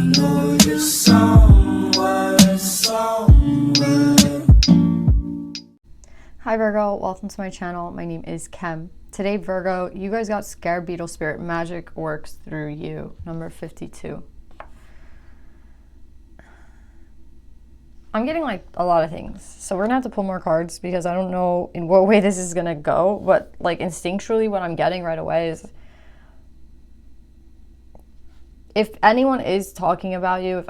know you're somewhere, somewhere. Hi Virgo, welcome to my channel. My name is Kem. Today Virgo, you guys got Scarab Beetle Spirit Magic Works Through You, number 52. I'm getting like a lot of things, so we're gonna have to pull more cards because I don't know in what way this is gonna go, but like instinctually what I'm getting right away is if anyone is talking about you,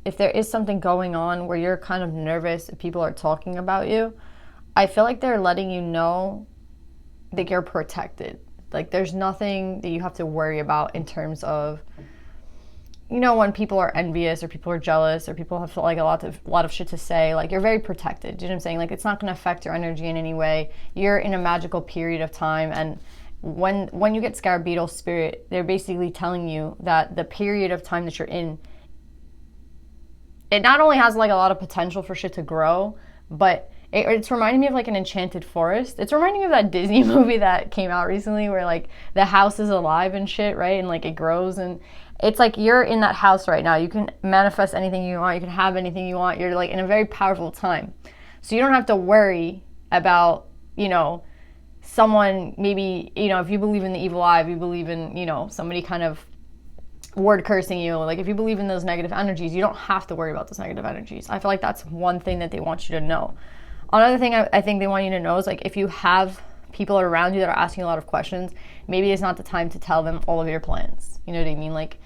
if there is something going on where you're kind of nervous if people are talking about you, I feel like they're letting you know that you're protected. Like there's nothing that you have to worry about in terms of, you know, when people are envious or people are jealous or people have like a lot of shit to say, like you're very protected. Do you know what I'm saying? Like it's not going to affect your energy in any way. You're in a magical period of time, and when you get Scarab Beetle Spirit, they're basically telling you that the period of time that you're in, it not only has like a lot of potential for shit to grow, but it's reminding me of like an enchanted forest. It's reminding me of that Disney movie that came out recently where like the house is alive and shit, right? And like it grows, and it's like you're in that house right now. You can manifest anything you want. You can have anything you want. You're like in a very powerful time. So you don't have to worry about, you know, someone maybe, you know, if you believe in the evil eye, if you believe in, you know, somebody kind of word cursing you, like if you believe in those negative energies, you don't have to worry about those negative energies. I feel like that's one thing that they want you to know. Another thing I think they want you to know is like if you have people around you that are asking a lot of questions, maybe it's not the time to tell them all of your plans. You know what I mean? Like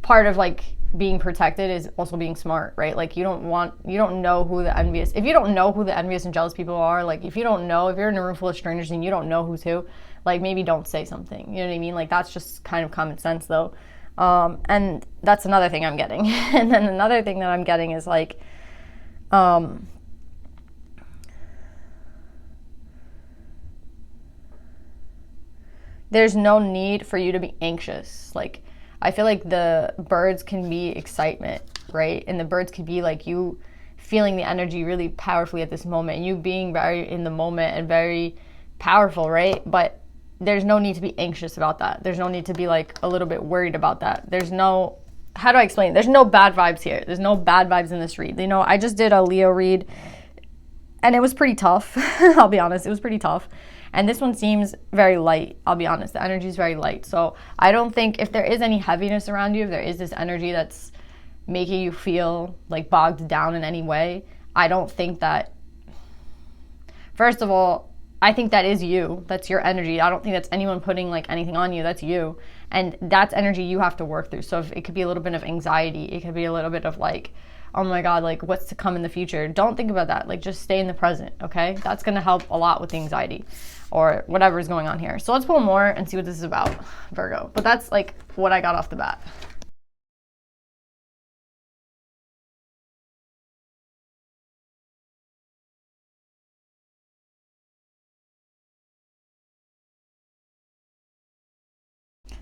part of like being protected is also being smart, right? Like you don't know who the envious, if you don't know who the envious and jealous people are, like if you're in a room full of strangers and you don't know who's who, like maybe don't say something. You know what I mean? Like that's just kind of common sense though. And that's another thing I'm getting. And then another thing that I'm getting is like, there's no need for you to be anxious. Like, I feel like the birds can be excitement, right? And the birds could be like you feeling the energy really powerfully at this moment, and you being very in the moment and very powerful, right? But there's no need to be anxious about that. There's no need to be like a little bit worried about that. There's no, how do I explain? There's no bad vibes here. There's no bad vibes in this read. You know, I just did a Leo read and it was pretty tough. I'll be honest, it was pretty tough. And this one seems very light. I'll be honest, the energy is very light. So I don't think if there is any heaviness around you, if there is this energy that's making you feel like bogged down in any way, I don't think that, first of all, I think that is you. That's your energy. I don't think that's anyone putting like anything on you. That's you. And that's energy you have to work through. So if it could be a little bit of anxiety. It could be a little bit of like, oh my God, like what's to come in the future? Don't think about that. Like just stay in the present, okay? That's gonna help a lot with the anxiety or whatever is going on here. So let's pull more and see what this is about, Virgo. But that's like what I got off the bat.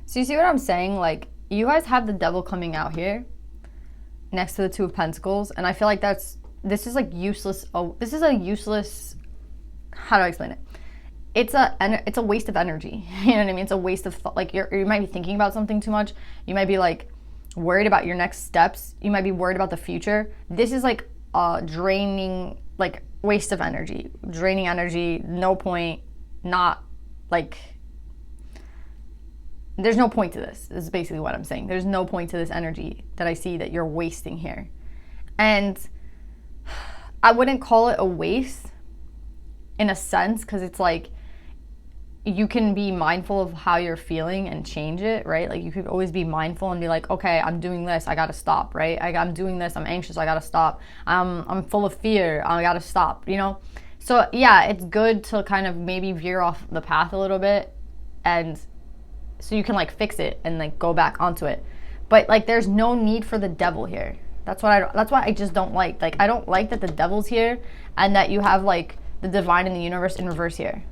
So you see what I'm saying? Like you guys have the devil coming out here next to the Two of Pentacles, and I feel like this is like useless. Oh, this is a useless, how do I explain it? It's a waste of energy. You know what I mean? It's a waste of thought. Like you might be thinking about something too much. You might be like worried about your next steps. You might be worried about the future. This is like draining, like waste of energy, draining energy. No point. Not like. There's no point to this, is basically what I'm saying. There's no point to this energy that I see that you're wasting here. And I wouldn't call it a waste in a sense, because it's like you can be mindful of how you're feeling and change it, right? Like you could always be mindful and be like, okay, I'm doing this, I gotta stop, right? I'm doing this, I'm anxious, I gotta stop. I'm full of fear, I gotta stop, you know? So yeah, it's good to kind of maybe veer off the path a little bit, and so you can like fix it and like go back onto it. But like there's no need for the devil here. That's why I just don't like I don't like that the devil's here and that you have like the divine and the universe in reverse here.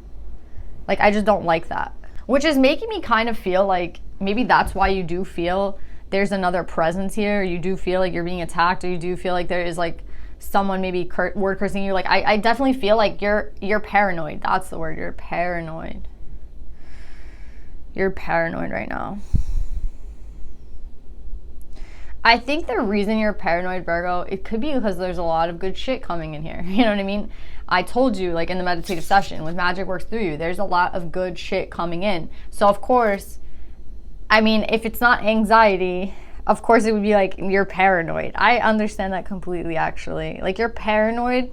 Like I just don't like that. Which is making me kind of feel like maybe that's why you do feel there's another presence here. You do feel like you're being attacked, or you do feel like there is like someone maybe word cursing you. Like I definitely feel like you're paranoid. That's the word. You're paranoid. You're paranoid right now. I think the reason you're paranoid, Virgo, it could be because there's a lot of good shit coming in here. You know what I mean? I told you, like in the meditative session, with magic works through you, there's a lot of good shit coming in. So of course, I mean, if it's not anxiety, of course it would be like you're paranoid. I understand that completely, actually. Like, you're paranoid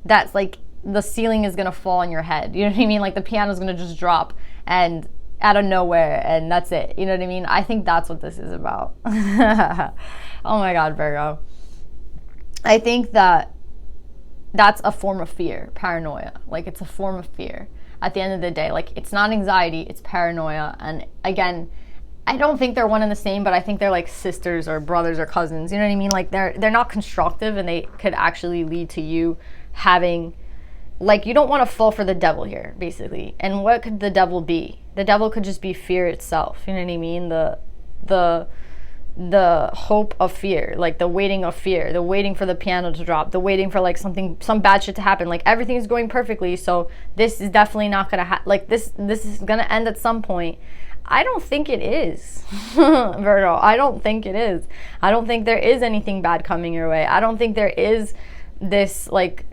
that's like the ceiling is gonna fall on your head. You know what I mean? Like the piano's gonna just drop and out of nowhere, and that's it. You know what I mean? I think that's what this is about. Oh my God, Virgo. I think that that's a form of fear, paranoia. Like, it's a form of fear at the end of the day. Like, it's not anxiety, it's paranoia. And again, I don't think they're one and the same, but I think they're like sisters or brothers or cousins. You know what I mean? Like, they're not constructive, and they could actually lead to you having, like, you don't want to fall for the devil here, basically. And what could the devil be? The devil could just be fear itself. You know what I mean? The hope of fear, like the waiting of fear, the waiting for the piano to drop, the waiting for like some bad shit to happen. Like, everything is going perfectly, so this is definitely not gonna like this is gonna end at some point. I don't think it is. Virgo, I don't think it is. I don't think there is anything bad coming your way. I don't think there is this, like,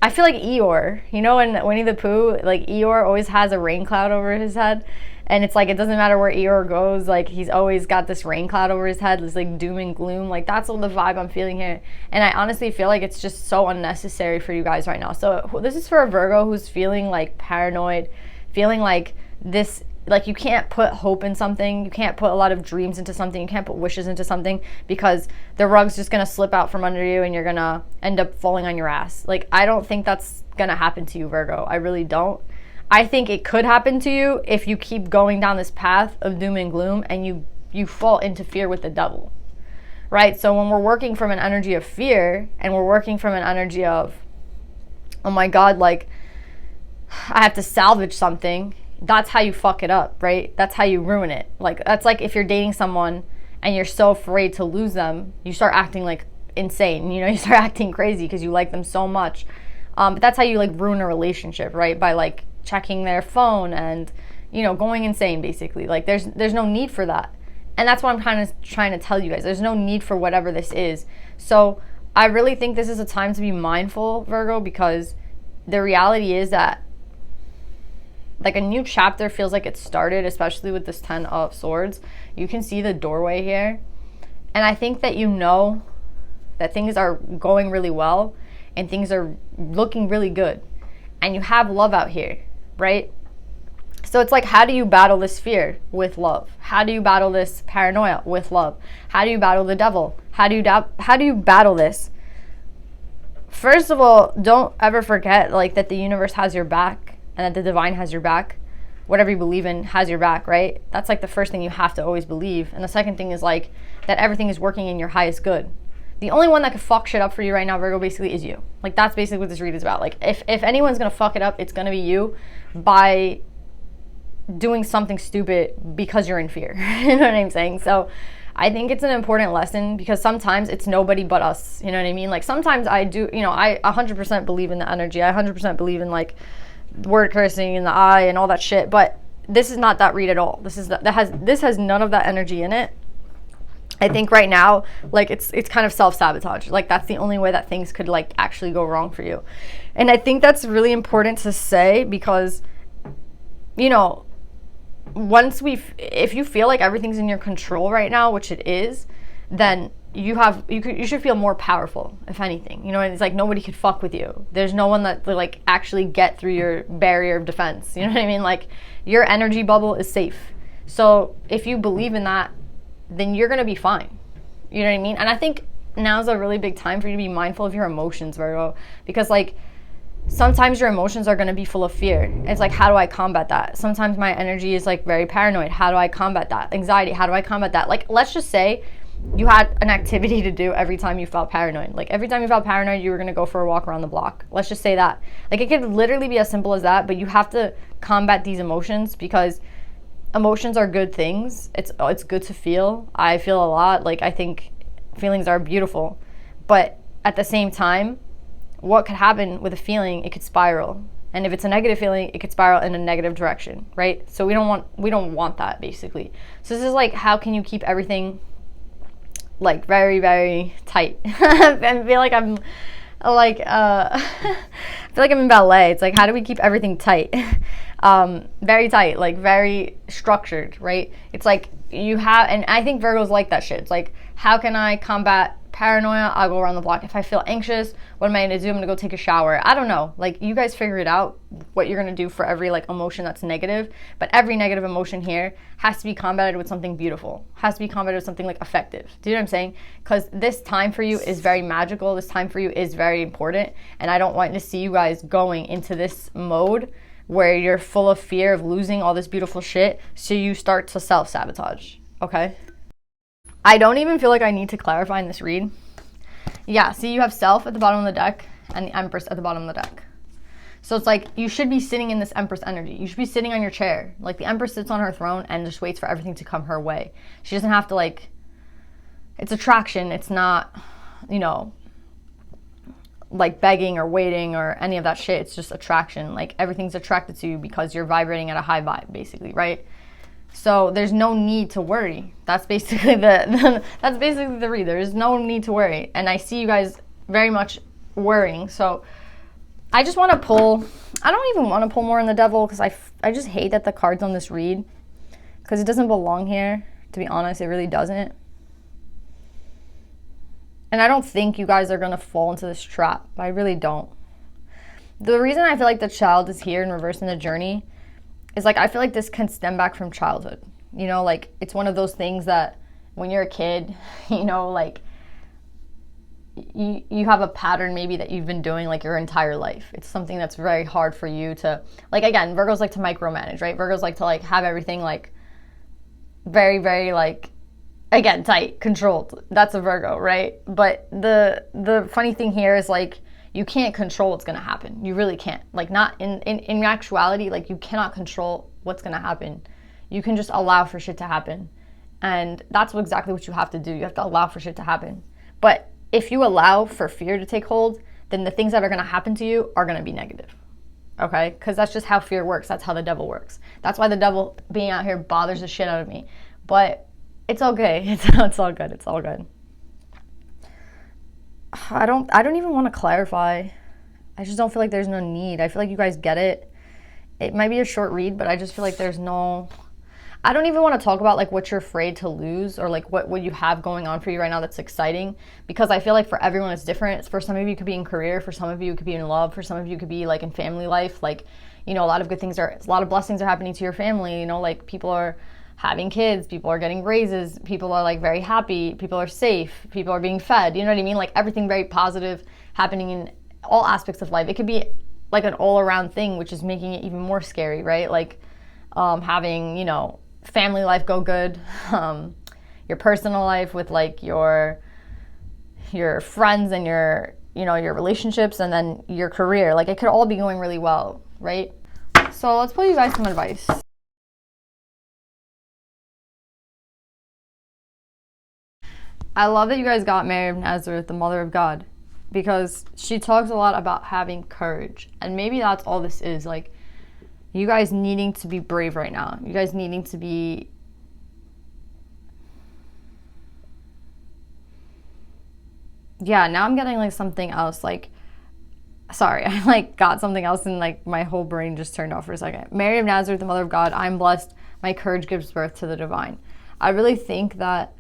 I feel like Eeyore, you know, in Winnie the Pooh, like, Eeyore always has a rain cloud over his head. And it's like, it doesn't matter where Eeyore goes, like, he's always got this rain cloud over his head, this like doom and gloom. Like, that's all the vibe I'm feeling here. And I honestly feel like it's just so unnecessary for you guys right now. So this is for a Virgo who's feeling like paranoid, feeling like this, like, you can't put hope in something, you can't put a lot of dreams into something, you can't put wishes into something, because the rug's just gonna slip out from under you and you're gonna end up falling on your ass. Like, I don't think that's gonna happen to you, Virgo. I really don't. I think it could happen to you if you keep going down this path of doom and gloom and you fall into fear with the devil, right? So when we're working from an energy of fear and we're working from an energy of, oh my God, like, I have to salvage something, that's how you fuck it up, right? That's how you ruin it. Like, that's like if you're dating someone and you're so afraid to lose them, you start acting like insane, you know, you start acting crazy because you like them so much. But that's how you, like, ruin a relationship, right? By, like, checking their phone and, you know, going insane, basically. Like, there's no need for that. And that's what I'm kind of trying to tell you guys. There's no need for whatever this is. So I really think this is a time to be mindful, Virgo, because the reality is that, like, a new chapter feels like it started, especially with this 10 of Swords. You can see the doorway here. And I think that you know that things are going really well and things are looking really good. And you have love out here, right? So it's like, how do you battle this fear? With love. How do you battle this paranoia? With love. How do you battle the devil? How do you battle this? First of all, don't ever forget, like, that the universe has your back and that the divine has your back. Whatever you believe in has your back, right? That's like the first thing you have to always believe. And the second thing is, like, that everything is working in your highest good. The only one that could fuck shit up for you right now, Virgo, basically is you. Like, that's basically what this read is about. Like, if anyone's gonna fuck it up, it's gonna be you by doing something stupid because you're in fear. You know what I'm saying? So I think it's an important lesson, because sometimes it's nobody but us. You know what I mean? Like, sometimes I do, you know, I 100% believe in the energy. I 100% believe in, like, word cursing in the eye and all that shit. But this is not that read at all. This has none of that energy in it. I think right now, like, it's kind of self-sabotage. Like, that's the only way that things could, like, actually go wrong for you. And I think that's really important to say, because, you know, if you feel like everything's in your control right now, which it is, then you should feel more powerful, if anything. You know, it's like nobody could fuck with you. There's no one that, like, actually get through your barrier of defense. You know what I mean? Like, your energy bubble is safe. So if you believe in that, then you're gonna be fine. You know what I mean? And I think now's a really big time for you to be mindful of your emotions, Virgo, because, like, sometimes your emotions are gonna be full of fear. It's like, how do I combat that? Sometimes my energy is, like, very paranoid. How do I combat that? Anxiety, how do I combat that? Like, let's just say you had an activity to do every time you felt paranoid. Like, every time you felt paranoid, you were gonna go for a walk around the block. Let's just say that. Like, it could literally be as simple as that, but you have to combat these emotions, because emotions are good things. It's good to feel. I feel a lot. Like, I think feelings are beautiful. But at the same time, what could happen with a feeling? It could spiral. And if it's a negative feeling, it could spiral in a negative direction, right? So we don't want that, basically. So this is like, how can you keep everything like very, very tight. I feel like I'm like I feel like I'm in ballet. It's like, how do we keep everything tight? Very tight, like very structured, right? It's like you have, and I think Virgo's like that shit. It's like, how can I combat paranoia? I'll go around the block. If I feel anxious, what am I gonna do? I'm gonna go take a shower. I don't know. Like, you guys figure it out what you're gonna do for every like emotion that's negative. But every negative emotion here has to be combated with something beautiful. Has to be combated with something like effective. Do you know what I'm saying? Because this time for you is very magical. This time for you is very important. And I don't want to see you guys going into this mode where you're full of fear of losing all this beautiful shit, so you start to self-sabotage, okay? I don't even feel like I need to clarify in this read. Yeah, see, you have Self at the bottom of the deck and the Empress at the bottom of the deck. So it's like, you should be sitting in this Empress energy. You should be sitting on your chair. Like, the Empress sits on her throne and just waits for everything to come her way. She doesn't have to, like, it's attraction. It's not, you know, like begging or waiting or any of that shit. It's just attraction. Like, everything's attracted to you because you're vibrating at a high vibe, basically, right? So there's no need to worry. That's basically that's basically the read. There's no need to worry. And I see you guys very much worrying. So I just want to pull, I don't even want to pull more in the Devil, because I just hate that the card's on this read, because it doesn't belong here. To be honest, it really doesn't. And I don't think you guys are going to fall into this trap. I really don't. The reason I feel like the Child is here in reverse in the Journey is, like, I feel like this can stem back from childhood. You know, like, it's one of those things that when you're a kid, you know, like, you have a pattern maybe that you've been doing like your entire life. It's something that's very hard for you to, like, again, Virgos like to micromanage, right? Virgos like to, like, have everything, like, very, very, like, again, tight, controlled. That's a Virgo, right? But the funny thing here is, like, you can't control what's going to happen. You really can't. Like, not in actuality, like, you cannot control what's going to happen. You can just allow for shit to happen. And that's exactly what you have to do. You have to allow for shit to happen. But if you allow for fear to take hold, then the things that are going to happen to you are going to be negative. Okay? Because that's just how fear works. That's how the Devil works. That's why the Devil being out here bothers the shit out of me. But it's okay. It's all good. It's all good. I don't even want to clarify. I just don't feel like there's no need. I feel like you guys get it. It might be a short read, but I just feel like there's no... I don't even want to talk about, like, what you're afraid to lose, or, like, what you have going on for you right now that's exciting, because I feel like for everyone it's different. For some of you it could be in career, for some of you it could be in love, for some of you it could be, like, in family life. Like, you know, a lot of blessings are happening to your family. You know, like, people are having kids, people are getting raises, people are, like, very happy, people are safe, people are being fed, you know what I mean? Like, everything very positive happening in all aspects of life. It could be, like, an all-around thing, which is making it even more scary, right? Like, having, you know, family life go good, your personal life with, like, your friends and your, you know, your relationships, and then your career. Like, it could all be going really well, right? So let's pull you guys some advice. I love that you guys got Mary of Nazareth, the Mother of God, because she talks a lot about having courage, and maybe that's all this is. Like, you guys needing to be brave right now. You guys needing to be... Yeah, now I'm getting, like, something else. Like, sorry, I, like, got something else and, like, my whole brain just turned off for a second. Mary of Nazareth, the Mother of God, I'm blessed. My courage gives birth to the divine. I really think that...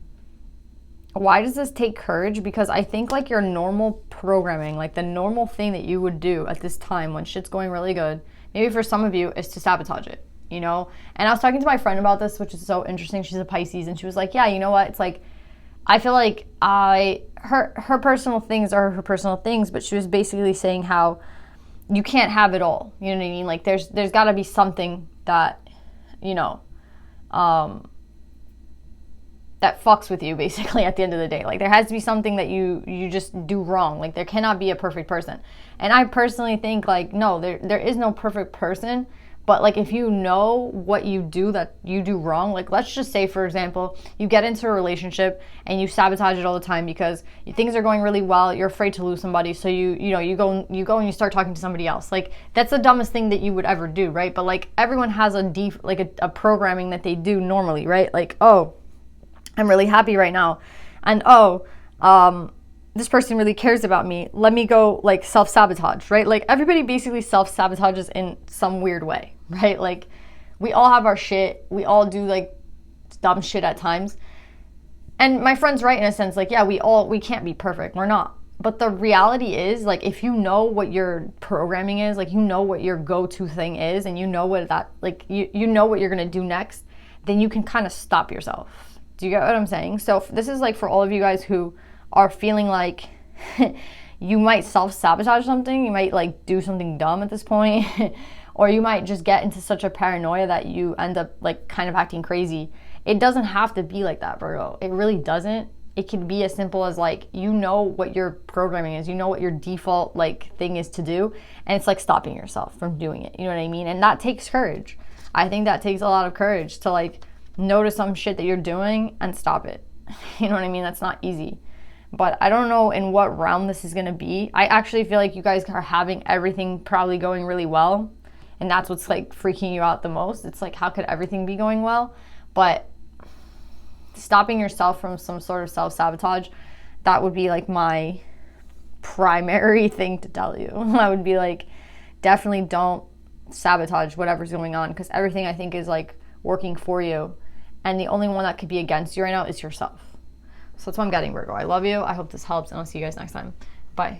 Why does this take courage? Because I think, like, your normal programming, like, the normal thing that you would do at this time when shit's going really good, maybe for some of you, is to sabotage it, you know? And I was talking to my friend about this, which is so interesting. She's a Pisces, and she was like, yeah, you know what? It's like, I feel like her personal things are her personal things, but she was basically saying how you can't have it all. You know what I mean? Like, there's got to be something that, you know, that fucks with you, basically, at the end of the day. Like, there has to be something that you just do wrong. Like, there cannot be a perfect person. And I personally think, like, no, there is no perfect person. But, like, if you know what you do that you do wrong, like, let's just say, for example, you get into a relationship and you sabotage it all the time because things are going really well, you're afraid to lose somebody, so you go and you start talking to somebody else. Like, that's the dumbest thing that you would ever do, right? But, like, everyone has a programming that they do normally, right? Like, oh, I'm really happy right now. And this person really cares about me. Let me go like self-sabotage, right? Like everybody basically self-sabotages in some weird way, right? Like we all have our shit. We all do like dumb shit at times. And my friend's right in a sense, like, yeah, we can't be perfect. We're not. But the reality is, like, if you know what your programming is, like, you know what your go-to thing is, and you know what that, like, you know what you're going to do next, then you can kind of stop yourself. Do you get what I'm saying? So this is, like, for all of you guys who are feeling like you might self-sabotage something, you might, like, do something dumb at this point, or you might just get into such a paranoia that you end up, like, kind of acting crazy. It doesn't have to be like that, Virgo. It really doesn't. It can be as simple as like, you know what your programming is, you know what your default like thing is to do, and it's like stopping yourself from doing it. You know what I mean? And that takes courage. I think that takes a lot of courage to like notice some shit that you're doing and stop it. You know what I mean? That's not easy. But I don't know in what realm this is gonna be. I actually feel like you guys are having everything probably going really well, and that's what's like freaking you out the most. It's like, how could everything be going well? But stopping yourself from some sort of self-sabotage, that would be like my primary thing to tell you. I would be like, definitely don't sabotage whatever's going on, because everything I think is like working for you, and the only one that could be against you right now is yourself. So that's what I'm getting, Virgo. I love you. I hope this helps, and I'll see you guys next time. Bye.